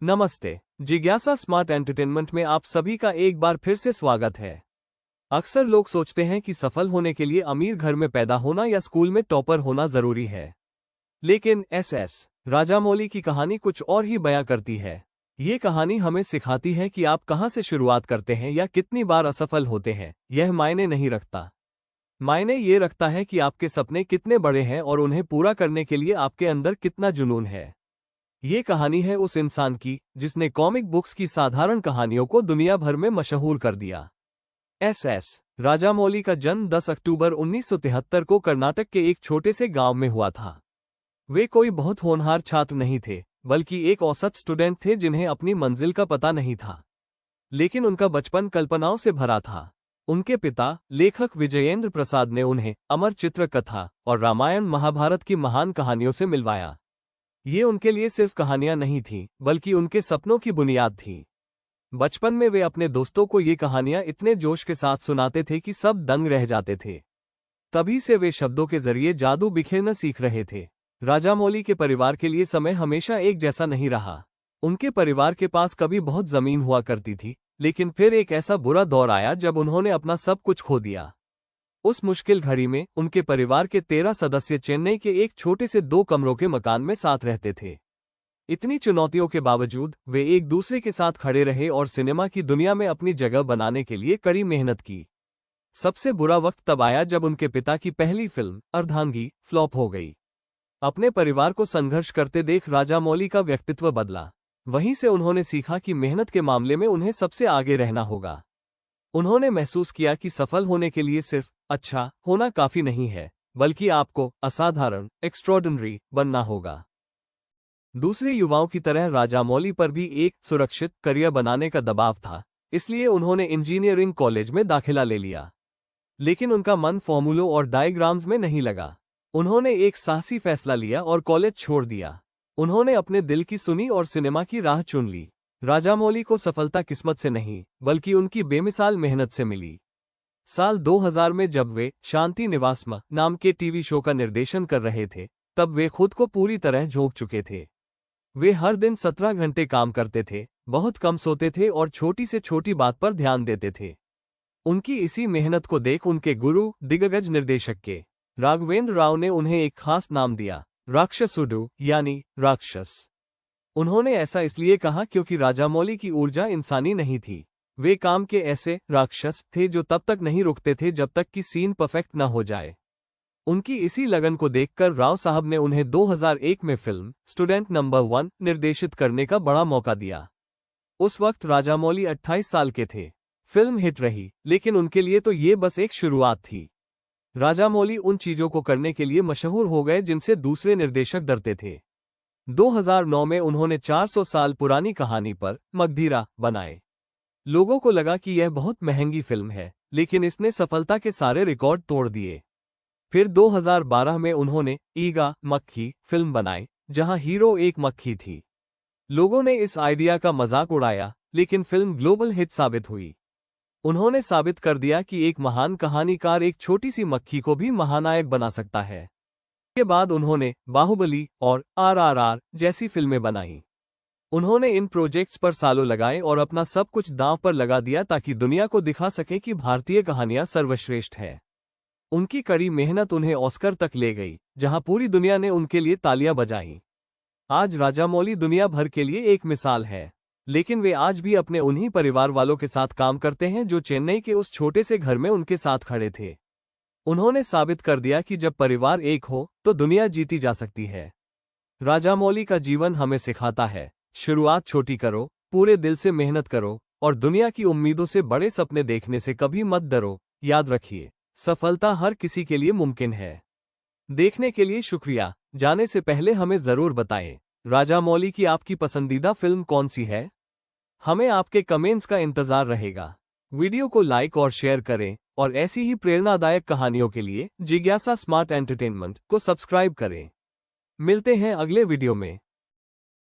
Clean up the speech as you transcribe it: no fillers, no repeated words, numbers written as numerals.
नमस्ते। जिज्ञासा smart entertainment में आप सभी का एक बार फिर से स्वागत है। अक्सर लोग सोचते हैं कि सफल होने के लिए अमीर घर में पैदा होना या स्कूल में टॉपर होना जरूरी है। लेकिन एस राजामौली की कहानी कुछ और ही बयां करती है। ये कहानी हमें सिखाती है कि आप कहां से शुरुआत करते हैं या कितनी बार असफल होते हैं, यह मायने नहीं रखता। मायने ये रखता है कि आपके सपने कितने बड़े हैं और उन्हें पूरा करने के लिए आपके अंदर कितना जुनून है। ये कहानी है उस इंसान की जिसने कॉमिक बुक्स की साधारण कहानियों को दुनिया भर में मशहूर कर दिया। एस राजामौली का जन्म 10 अक्टूबर 1973 को कर्नाटक के एक छोटे से गांव में हुआ था। वे कोई बहुत होनहार छात्र नहीं थे, बल्कि एक औसत स्टूडेंट थे जिन्हें अपनी मंजिल का पता नहीं था। लेकिन उनका बचपन कल्पनाओं से भरा था। उनके पिता लेखक विजयेंद्र प्रसाद ने उन्हें अमर चित्रकथा और रामायण महाभारत की महान कहानियों से मिलवाया। ये उनके लिए सिर्फ कहानियां नहीं थीं, बल्कि उनके सपनों की बुनियाद थी। बचपन में वे अपने दोस्तों को ये कहानियां इतने जोश के साथ सुनाते थे कि सब दंग रह जाते थे। तभी से वे शब्दों के जरिए जादू बिखेरना सीख रहे थे। राजामौली के परिवार के लिए समय हमेशा एक जैसा नहीं रहा। उनके परिवार के पास कभी बहुत जमीन हुआ करती थी, लेकिन फिर एक ऐसा बुरा दौर आया जब उन्होंने अपना सब कुछ खो दिया। उस मुश्किल घड़ी में उनके परिवार के 13 सदस्य चेन्नई के एक छोटे से 2 कमरों के मकान में साथ रहते थे। इतनी चुनौतियों के बावजूद वे एक दूसरे के साथ खड़े रहे और सिनेमा की दुनिया में अपनी जगह बनाने के लिए कड़ी मेहनत की। सबसे बुरा वक्त तब आया जब उनके पिता की पहली फिल्म अर्धांगी फ्लॉप हो गई। अपने परिवार को संघर्ष करते देख राजामौली का व्यक्तित्व बदला। वहीं से उन्होंने सीखा कि मेहनत के मामले में उन्हें सबसे आगे रहना होगा। उन्होंने महसूस किया कि सफल होने के लिए सिर्फ अच्छा होना काफी नहीं है, बल्कि आपको असाधारण एक्स्ट्रॉर्डिनरी बनना होगा। दूसरे युवाओं की तरह राजामौली पर भी एक सुरक्षित करियर बनाने का दबाव था, इसलिए उन्होंने इंजीनियरिंग कॉलेज में दाखिला ले लिया। लेकिन उनका मन फॉर्मूलों और डायग्राम्स में नहीं लगा। उन्होंने एक साहसी फैसला लिया और कॉलेज छोड़ दिया। उन्होंने अपने दिल की सुनी और सिनेमा की राह चुन ली। राजामौली को सफलता किस्मत से नहीं, बल्कि उनकी बेमिसाल मेहनत से मिली। साल 2000 में जब वे शांति निवासम नाम के टीवी शो का निर्देशन कर रहे थे, तब वे खुद को पूरी तरह झोंक चुके थे। वे हर दिन 17 घंटे काम करते थे, बहुत कम सोते थे और छोटी से छोटी बात पर ध्यान देते थे। उनकी इसी मेहनत को देख उनके गुरु दिग्गज निर्देशक के राघवेंद्र राव ने उन्हें एक खास नाम दिया, राक्षसुडु यानी राक्षस। उन्होंने ऐसा इसलिए कहा क्योंकि राजामौली की ऊर्जा इंसानी नहीं थी। वे काम के ऐसे राक्षस थे जो तब तक नहीं रुकते थे जब तक कि सीन परफेक्ट न हो जाए। उनकी इसी लगन को देखकर राव साहब ने उन्हें 2001 में फिल्म स्टूडेंट नंबर 1 निर्देशित करने का बड़ा मौका दिया। उस वक्त राजामौली 28 साल के थे। फिल्म हिट रही, लेकिन उनके लिए तो ये बस एक शुरुआत थी। राजामौली उन चीजों को करने के लिए मशहूर हो गए जिनसे दूसरे निर्देशक डरते थे। 2009 में उन्होंने 400 साल पुरानी कहानी पर मगधीरा बनाए। लोगों को लगा कि यह बहुत महंगी फिल्म है, लेकिन इसने सफलता के सारे रिकॉर्ड तोड़ दिए। फिर 2012 में उन्होंने ईगा मक्खी फिल्म बनाई, जहां हीरो एक मक्खी थी। लोगों ने इस आइडिया का मजाक उड़ाया, लेकिन फिल्म ग्लोबल हिट साबित हुई। उन्होंने साबित कर दिया कि एक महान कहानीकार एक छोटी सी मक्खी को भी महानायक बना सकता है। के बाद उन्होंने बाहुबली और RRR जैसी फिल्में बनाई। उन्होंने इन प्रोजेक्ट्स पर सालों लगाए और अपना सब कुछ दांव पर लगा दिया ताकि दुनिया को दिखा सके कि भारतीय कहानियां सर्वश्रेष्ठ है। उनकी कड़ी मेहनत उन्हें ऑस्कर तक ले गई, जहां पूरी दुनिया ने उनके लिए तालियां बजाईं। आज राजामौली दुनिया भर के लिए एक मिसाल है, लेकिन वे आज भी अपने उन्हीं परिवार वालों के साथ काम करते हैं जो चेन्नई के उस छोटे से घर में उनके साथ खड़े थे। उन्होंने साबित कर दिया कि जब परिवार एक हो तो दुनिया जीती जा सकती है। राजामौली का जीवन हमें सिखाता है, शुरुआत छोटी करो, पूरे दिल से मेहनत करो और दुनिया की उम्मीदों से बड़े सपने देखने से कभी मत डरो। याद रखिए, सफलता हर किसी के लिए मुमकिन है। देखने के लिए शुक्रिया। जाने से पहले हमें जरूर बताएं, राजामौली की आपकी पसंदीदा फिल्म कौन सी है? हमें आपके कमेंट्स का इंतजार रहेगा। वीडियो को लाइक और शेयर करें और ऐसी ही प्रेरणादायक कहानियों के लिए जिज्ञासा स्मार्ट एंटरटेनमेंट को सब्सक्राइब करें। मिलते हैं अगले वीडियो में।